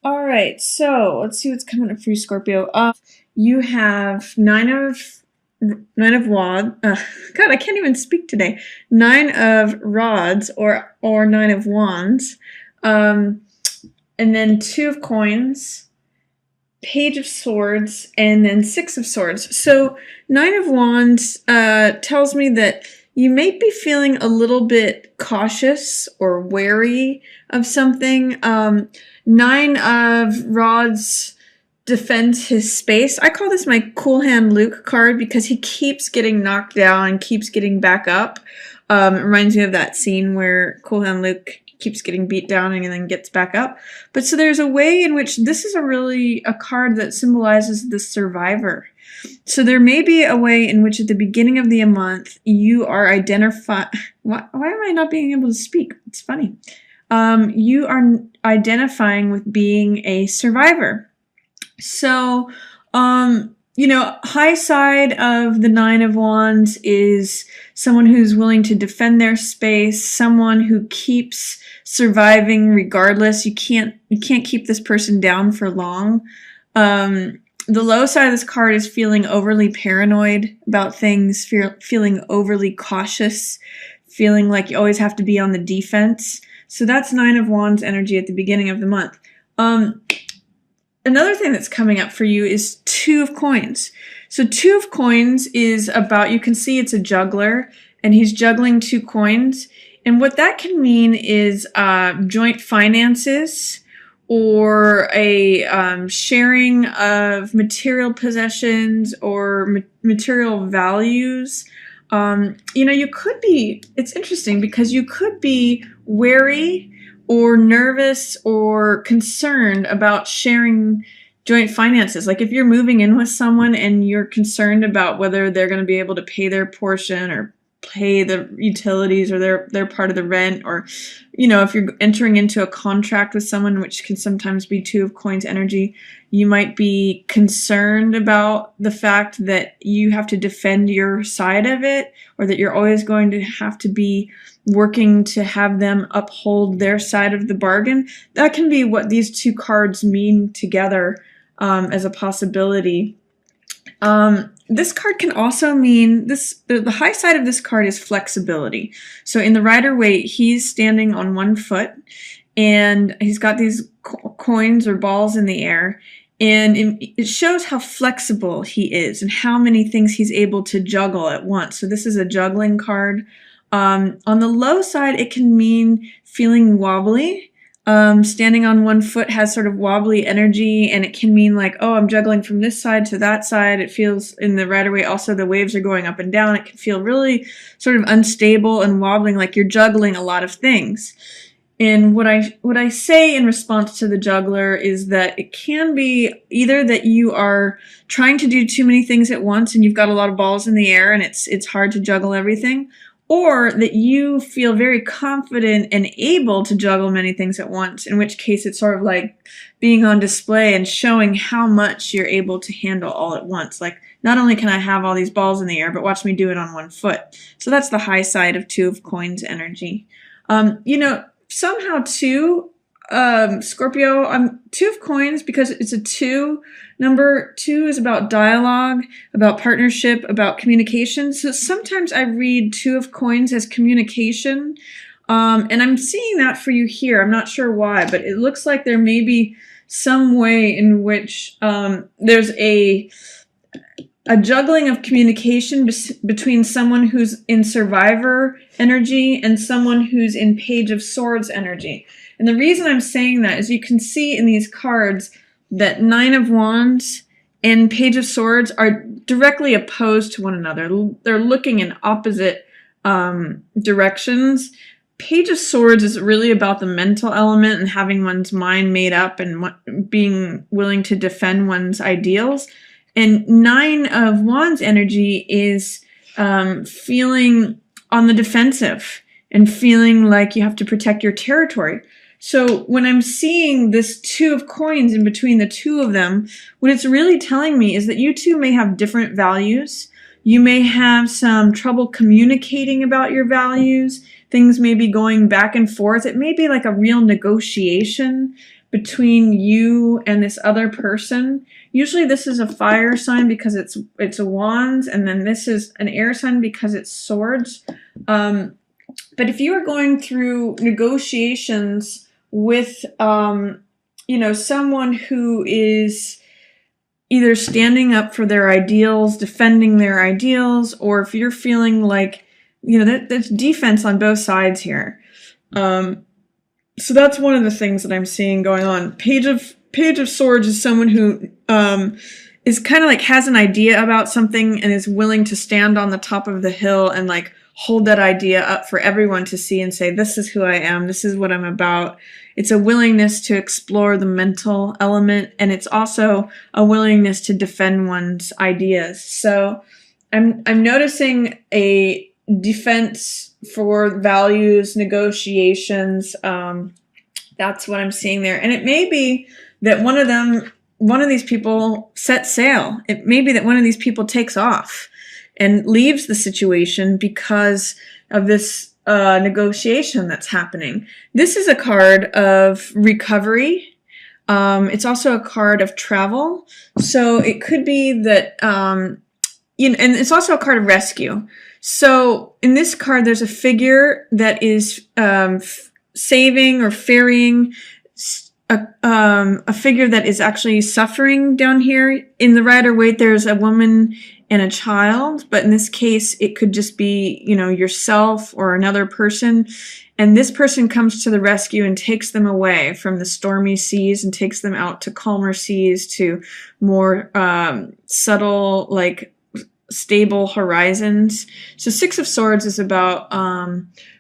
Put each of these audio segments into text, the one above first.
All right, so let's see what's coming up for you, Scorpio. You have nine of wands. God, I can't even speak today. Nine of rods, or nine of wands, um, and then two of coins, page of swords, and then six of swords. So nine of wands tells me that you may be feeling a little bit cautious or wary of something. Nine of rods defends his space. I call this my cool hand Luke card because he keeps getting knocked down and keeps getting back up. It reminds me of that scene where cool hand Luke keeps getting beat down and then gets back up. But so there's a way in which this is a card that symbolizes the survivor. So there may be a way in which at the beginning of the month you are why am I not being able to speak? It's funny. You are identifying with being a survivor. So, high side of the Nine of Wands is someone who's willing to defend their space, someone who keeps surviving regardless. You can't keep this person down for long. The low side of this card is feeling overly paranoid about things, feeling overly cautious, feeling like you always have to be on the defense. So that's Nine of Wands energy at the beginning of the month. Another thing that's coming up for you is Two of Coins. So Two of Coins is about, you can see it's a juggler, and he's juggling two coins. And what that can mean is joint finances, or a sharing of material possessions or material values. You could be, it's interesting because you could be wary or nervous or concerned about sharing joint finances. Like if you're moving in with someone and you're concerned about whether they're going to be able to pay their portion or pay the utilities or their part of the rent, or if you're entering into a contract with someone, which can sometimes be Two of Coins energy, you might be concerned about the fact that you have to defend your side of it, or that you're always going to have to be working to have them uphold their side of the bargain. That can be what these two cards mean together, as a possibility. This card can also mean the high side of this card is flexibility. So in the Rider-Waite, he's standing on one foot and he's got these coins or balls in the air, and it shows how flexible he is and how many things he's able to juggle at once. So this is a juggling card. On the low side, it can mean feeling wobbly. Standing on one foot has sort of wobbly energy, and it can mean like, oh, I'm juggling from this side to that side. It feels in the Rider-Waite also the waves are going up and down. It can feel really sort of unstable and wobbling, like you're juggling a lot of things. And what I say in response to the juggler is that it can be either that you are trying to do too many things at once and you've got a lot of balls in the air and it's hard to juggle everything, or that you feel very confident and able to juggle many things at once, in which case it's sort of like being on display and showing how much you're able to handle all at once. Like, not only can I have all these balls in the air, but watch me do it on one foot. So that's the high side of Two of Coins energy. Somehow too, Scorpio, Two of Coins, because it's a two number. Two is about dialogue, about partnership, about communication. So sometimes I read Two of Coins as communication, and I'm seeing that for you here. I'm not sure why, but it looks like there may be some way in which there's a juggling of communication between someone who's in Survivor energy and someone who's in Page of Swords energy. And the reason I'm saying that is you can see in these cards that Nine of Wands and Page of Swords are directly opposed to one another. They're looking in opposite directions. Page of Swords is really about the mental element and having one's mind made up and being willing to defend one's ideals. And Nine of Wands energy is feeling on the defensive and feeling like you have to protect your territory. So when I'm seeing this Two of Coins in between the two of them, what it's really telling me is that you two may have different values. You may have some trouble communicating about your values. Things may be going back and forth. It may be like a real negotiation between you and this other person. Usually this is a fire sign because it's a wands, and then this is an air sign because it's swords. But if you are going through negotiations with, someone who is either standing up for their ideals, defending their ideals, or if you're feeling like, there's defense on both sides here. So that's one of the things that I'm seeing going on. Page of Swords is someone who is kind of like has an idea about something and is willing to stand on the top of the hill and like hold that idea up for everyone to see and say, this is who I am, this is what I'm about. It's a willingness to explore the mental element, and it's also a willingness to defend one's ideas. So I'm noticing a defense for values, negotiations. That's what I'm seeing there. And it may be that one of these people sets sail. It may be that one of these people takes off and leaves the situation because of this negotiation that's happening. This is a card of recovery. It's also a card of travel. So it could be that, and it's also a card of rescue. So in this card, there's a figure that is saving or ferrying a figure that is actually suffering down here. In the Rider-Waite, there's a woman and a child, but in this case, it could just be, yourself or another person. And this person comes to the rescue and takes them away from the stormy seas and takes them out to calmer seas, to more subtle, like stable horizons. So Six of Swords is about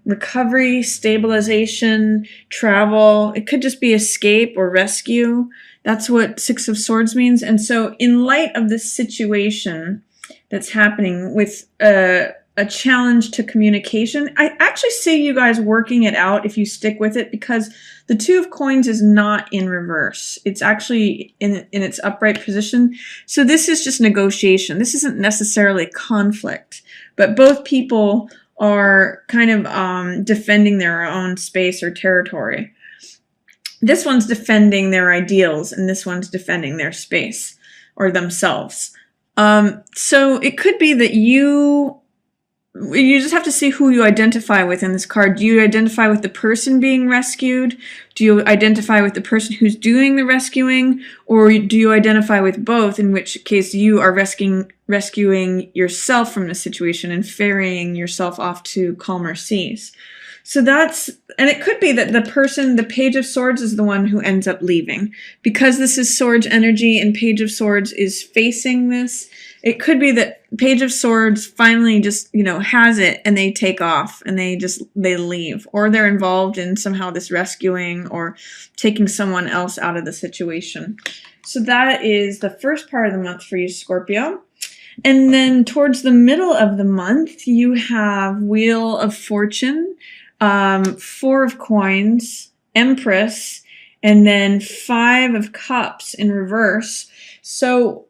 recovery, stabilization, travel. It could just be escape or rescue. That's what Six of Swords means. And so in light of this situation that's happening with a challenge to communication, I actually see you guys working it out if you stick with it, because the Two of Coins is not in reverse. It's actually in its upright position. So this is just negotiation. This isn't necessarily conflict, but both people are kind of defending their own space or territory. This one's defending their ideals, and this one's defending their space or themselves. So it could be that you just have to see who you identify with in this card. Do you identify with the person being rescued? Do you identify with the person who's doing the rescuing? Or do you identify with both, in which case you are rescuing yourself from the situation and ferrying yourself off to calmer seas? So and it could be that the Page of Swords is the one who ends up leaving. Because this is Swords energy and Page of Swords is facing this, it could be that Page of Swords finally just, has it and they take off and they leave. Or they're involved in somehow this rescuing or taking someone else out of the situation. So that is the first part of the month for you, Scorpio. And then towards the middle of the month, you have Wheel of Fortune, Four of Coins, Empress, and then Five of Cups in reverse. So,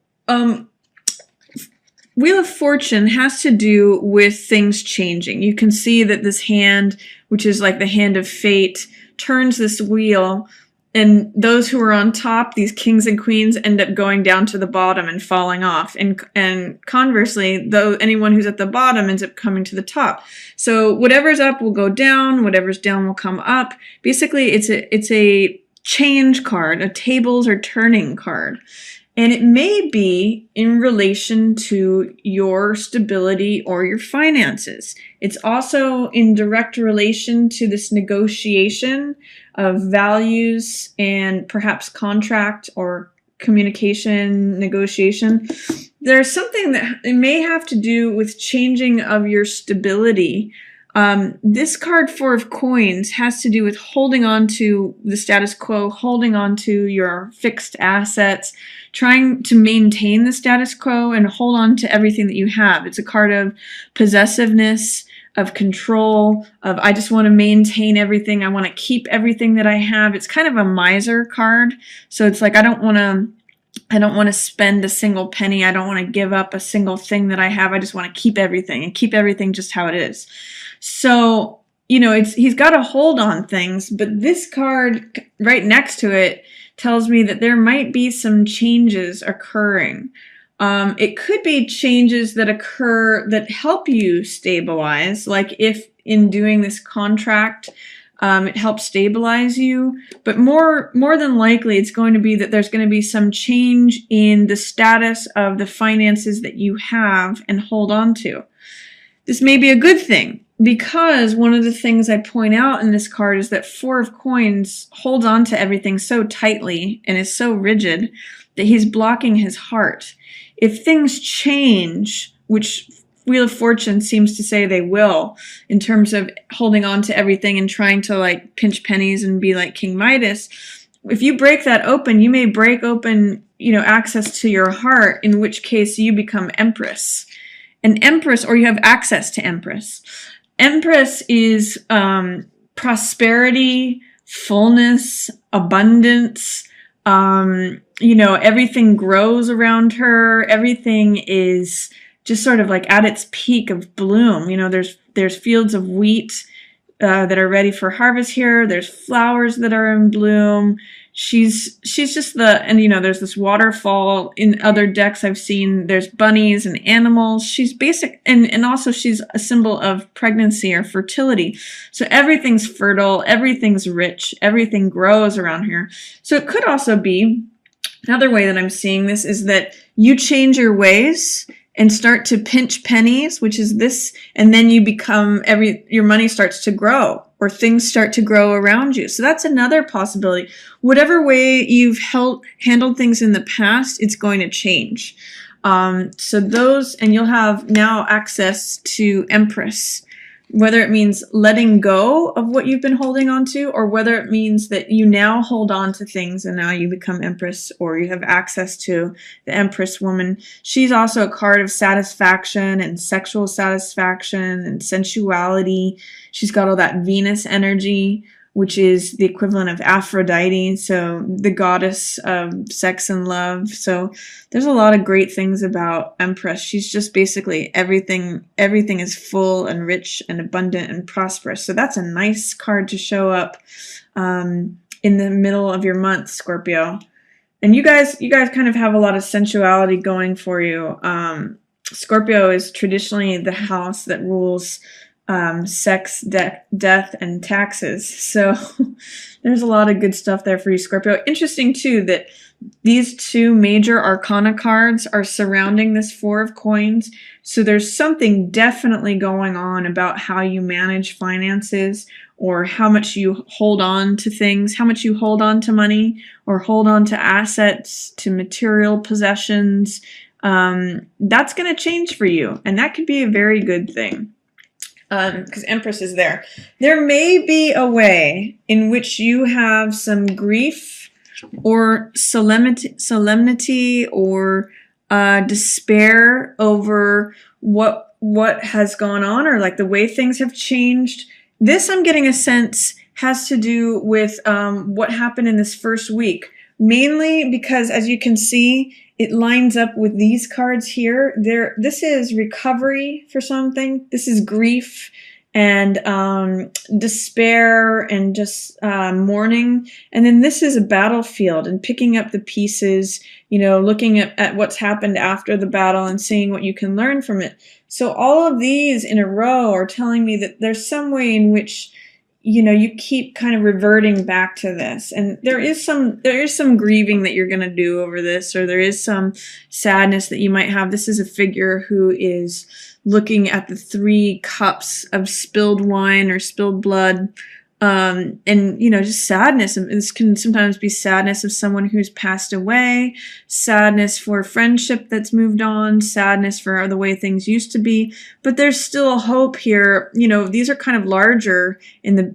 Wheel of Fortune has to do with things changing. You can see that this hand, which is like the hand of fate, turns this wheel, and those who are on top, these kings and queens, end up going down to the bottom and falling off. And conversely, though, anyone who's at the bottom ends up coming to the top. So whatever's up will go down, whatever's down will come up. Basically, it's a change card, a tables are turning card. And it may be in relation to your stability or your finances. It's also in direct relation to this negotiation of values and perhaps contract or communication negotiation. There's something that it may have to do with changing of your stability. This card, Four of Coins, has to do with holding on to the status quo, holding on to your fixed assets, trying to maintain the status quo and hold on to everything that you have. It's a card of possessiveness, of control, of I just want to maintain everything. I want to keep everything that I have. It's kind of a miser card. So it's like I don't want to spend a single penny. I don't want to give up a single thing that I have. I just want to keep everything and keep everything just how it is. So he's got a hold on things, but this card right next to it tells me that there might be some changes occurring. It could be changes that occur that help you stabilize, like if in doing this contract, it helps stabilize you, but more than likely it's going to be that there's going to be some change in the status of the finances that you have and hold on to. This may be a good thing, because one of the things I point out in this card is that Four of Coins holds on to everything so tightly and is so rigid that he's blocking his heart. If things change, which Wheel of Fortune seems to say they will, in terms of holding on to everything and trying to like pinch pennies and be like King Midas, if you break that open, you may break open, access to your heart, in which case you become Empress. An Empress, or you have access to Empress. Empress is prosperity, fullness, abundance. Everything grows around her. Everything is just sort of like at its peak of bloom. There's fields of wheat that are ready for harvest here. There's flowers that are in bloom. She's just there's this waterfall in other decks I've seen. There's bunnies and animals. She's basic, and also she's a symbol of pregnancy or fertility. So everything's fertile, everything's rich, everything grows around here. So it could also be, another way that I'm seeing this is that you change your ways and start to pinch pennies, which is this, and then you become, your money starts to grow, or things start to grow around you. So that's another possibility. Whatever way you've handled things in the past, it's going to change. And you'll have now access to Empress, whether it means letting go of what you've been holding on to, or whether it means that you now hold on to things and now you become Empress, or you have access to the Empress woman. She's also a card of satisfaction and sexual satisfaction and sensuality. She's got all that Venus energy, which is the equivalent of Aphrodite, so the goddess of sex and love. So there's a lot of great things about Empress. She's just basically everything is full and rich and abundant and prosperous. So that's a nice card to show up in the middle of your month, Scorpio. And you guys kind of have a lot of sensuality going for you. Scorpio is traditionally the house that rules sex, death, and taxes. So there's a lot of good stuff there for you, Scorpio. Interesting, too, that these two major arcana cards are surrounding this Four of Coins. So there's something definitely going on about how you manage finances, or how much you hold on to things, how much you hold on to money, or hold on to assets, to material possessions. That's going to change for you, and that could be a very good thing. Because Empress is there. There may be a way in which you have some grief or solemnity or despair over what has gone on, or like the way things have changed. This, I'm getting a sense, has to do with what happened in this first week. Mainly because, as you can see, it lines up with these cards here. This is recovery for something. This is grief and despair and just mourning. And then this is a battlefield and picking up the pieces, looking at what's happened after the battle and seeing what you can learn from it. So all of these in a row are telling me that there's some way in which you keep kind of reverting back to this, and there is some grieving that you're going to do over this, or there is some sadness that you might have. This is a figure who is looking at the 3 cups of spilled wine or spilled blood, and just sadness. And this can sometimes be sadness of someone who's passed away, sadness for friendship that's moved on, sadness for the way things used to be. But there's still hope here. These are kind of larger in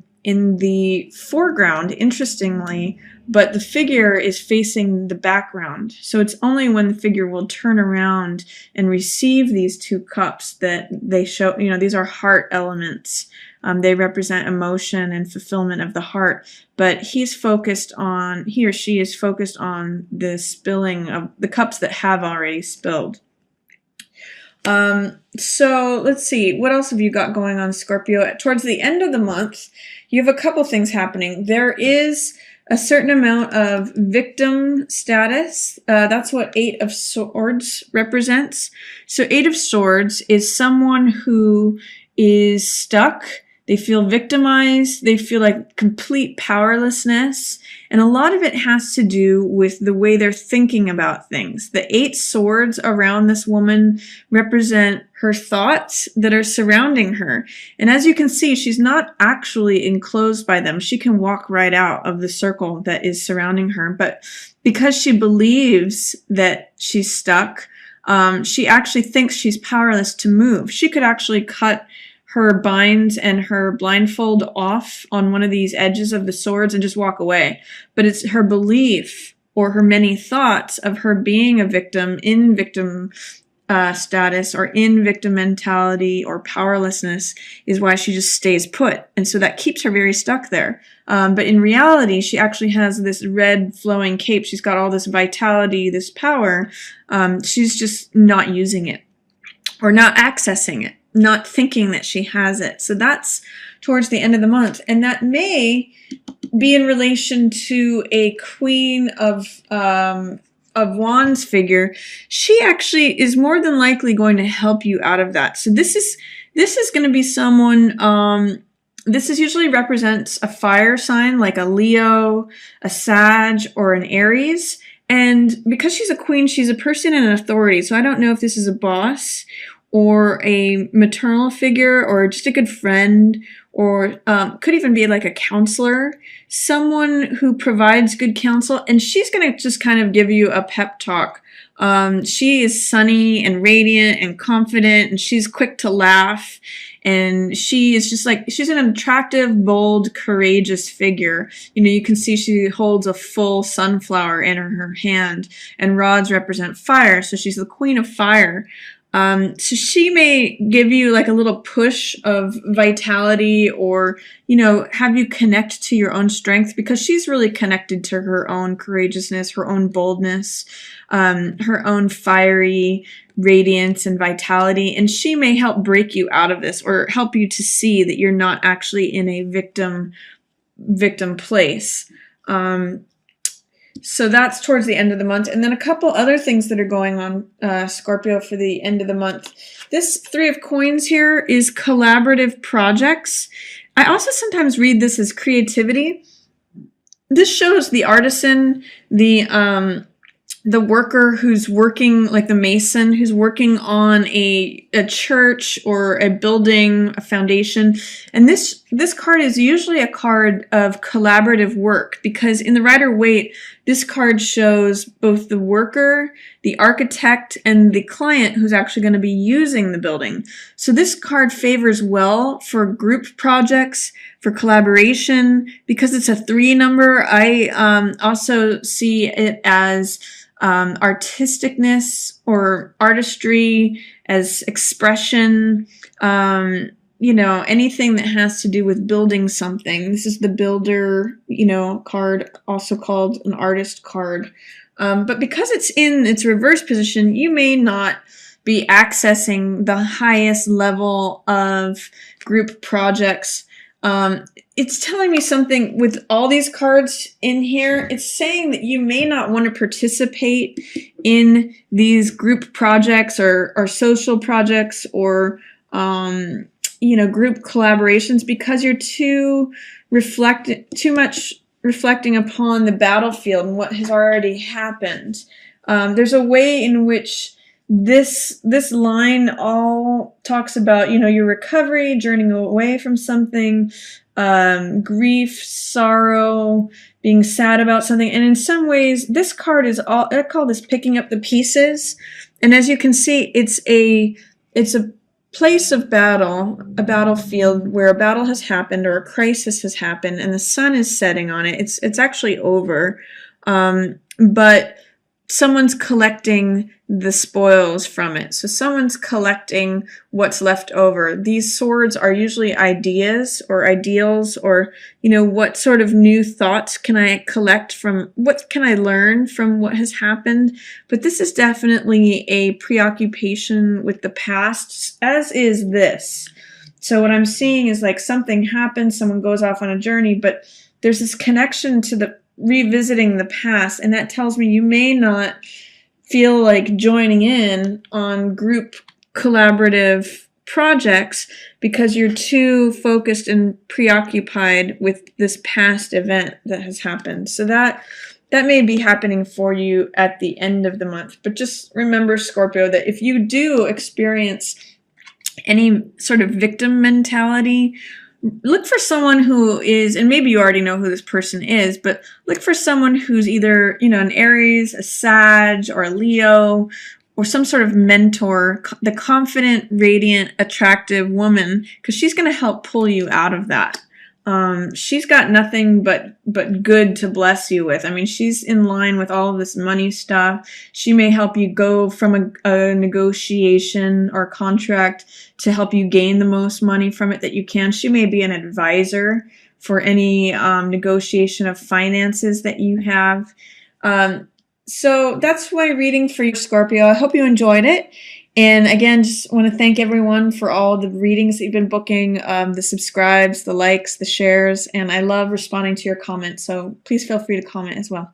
the foreground, interestingly, but the figure is facing the background. So it's only when the figure will turn around and receive these 2 cups that they show, these are heart elements. They represent emotion and fulfillment of the heart, but he or she is focused on the spilling of the cups that have already spilled. So let's see, what else have you got going on, Scorpio? Towards the end of the month, you have a couple things happening. There is a certain amount of victim status. That's what Eight of Swords represents. So Eight of Swords is someone who is stuck. They feel victimized. They feel like complete powerlessness. And a lot of it has to do with the way they're thinking about things. The Eight Swords around this woman represent her thoughts that are surrounding her. And as you can see, she's not actually enclosed by them. She can walk right out of the circle that is surrounding her. But because she believes that she's stuck, she actually thinks she's powerless to move. She could actually cut her binds and her blindfold off on one of these edges of the swords and just walk away. But it's her belief or her many thoughts of her being a victim in victim status or in victim mentality or powerlessness is why she just stays put. And so that keeps her very stuck there. But in reality, she actually has this red flowing cape. She's got all this vitality, this power. She's just not using it or not accessing it, not thinking that she has it. So that's towards the end of the month. And that may be in relation to a Queen of Wands figure. She actually is more than likely going to help you out of that. So this is going to be someone, this is usually represents a fire sign like a Leo, a Sag, or an Aries. And because she's a queen, she's a person in authority. So I don't know if this is a boss or a maternal figure or just a good friend, or could even be like a counselor, someone who provides good counsel. And she's going to just kind of give you a pep talk. She is sunny and radiant and confident, and she's quick to laugh. And she is just like, she's an attractive, bold, courageous figure. You know, you can see she holds a full sunflower in her hand, and rods represent fire. So she's the queen of fire. So she may give you like a little push of vitality, or, you know, have you connect to your own strength, because she's really connected to her own courageousness, her own boldness, her own fiery radiance and vitality. And she may help break you out of this, or help you to see that you're not actually in a victim place. So that's towards the end of the month. And then a couple other things that are going on, Scorpio, for the end of the month. This Three of Coins here is collaborative projects. I also sometimes read this as creativity. This shows the artisan, the worker who's working, like the mason who's working on a church or a building, a foundation. And this card is usually a card of collaborative work, because in the Rider-Waite, this card shows both the worker, the architect, and the client who's actually going to be using the building. So this card favors well for group projects, for collaboration. Because it's a 3 number, I also see it as artisticness or artistry, as expression, you know, anything that has to do with building something. This is the builder, you know, card, also called an artist card. But because it's in its reverse position, you may not be accessing the highest level of group projects. It's telling me something with all these cards in here. It's saying that you may not want to participate in these group projects or social projects or, you know, group collaborations, because you're too much reflecting upon the battlefield and what has already happened. There's a way in which this line all talks about, you know, your recovery, journeying away from something, grief, sorrow, being sad about something. And in some ways, this card is all, I call this picking up the pieces. And as you can see, it's a place of battle, a battlefield where a battle has happened or a crisis has happened and the sun is setting on it. It's actually over. But someone's collecting the spoils from it. So someone's collecting what's left over. These swords are usually ideas or ideals, or, what sort of new thoughts can I collect from, what can I learn from what has happened? But this is definitely a preoccupation with the past, as is this. So what I'm seeing is like something happens, someone goes off on a journey, but there's this connection to the revisiting the past, and that tells me you may not feel like joining in on group collaborative projects because you're too focused and preoccupied with this past event that has happened. So that may be happening for you at the end of the month. But just remember, Scorpio, that if you do experience any sort of victim mentality, look for someone who is, and maybe you already know who this person is, but look for someone who's either, an Aries, a Sag, or a Leo, or some sort of mentor, the confident, radiant, attractive woman, because she's going to help pull you out of that. She's got nothing but good to bless you with. I mean, she's in line with all of this money stuff. She may help you go from a negotiation or contract to help you gain the most money from it that you can. She may be an advisor for any negotiation of finances that you have. So that's my reading for you, Scorpio. I hope you enjoyed it. And again, just want to thank everyone for all the readings that you've been booking, the subscribes, the likes, the shares, and I love responding to your comments. So please feel free to comment as well.